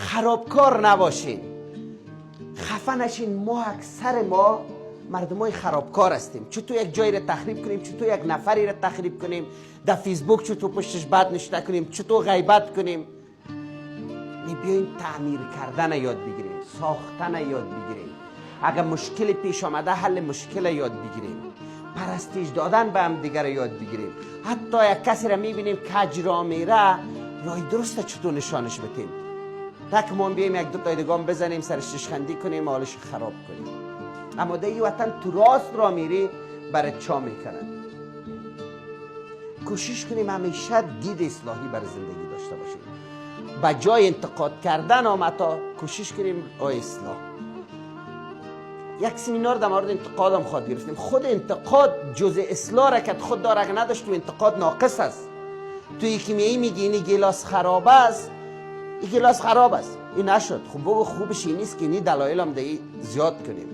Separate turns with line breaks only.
خرابکار نباشین، خفه نشین. ما اکثر ما مردمای خرابکار هستیم. چطور یک جایی را تخریب کنیم، چطور یک نفری را تخریب کنیم، در فیسبوک چطور پشتش بد نوشته کنیم، چطور غیبت کنیم. بیاین تعمیر کردن یاد بگیریم، ساختن یاد بگیریم. اگر مشکل پیش آمده حل مشکل یاد بگیریم، پرستش دادن به هم دیگر یاد بگیریم. حتی یک کسی را میبینیم کج را میره، راه درست چطور نشانش بدیم. تک ما بیایم یک دو تا دیگام بزنیم، سرش ششخندی کنیم، حالش خراب کنیم. اما در این وطن تو راست را میری برای چا میکنن. کوشش کنیم همیشه دید اصلاحی برای زندگی داشته باشیم. با جای انتقاد کردن آمتا کوشش کنیم اصلاح. یک سمینار در مورد انتقاد هم خواهد گرفتیم. خود انتقاد جزء اصلاح را که خود داره، اگه نداشت تو انتقاد ناقص است. توی کیمیایی میگی این گلاس خراب است، این گلاس خراب است، این نشد، خب بگو خوبش این نیست که این دلایل هم زیاد کنیم.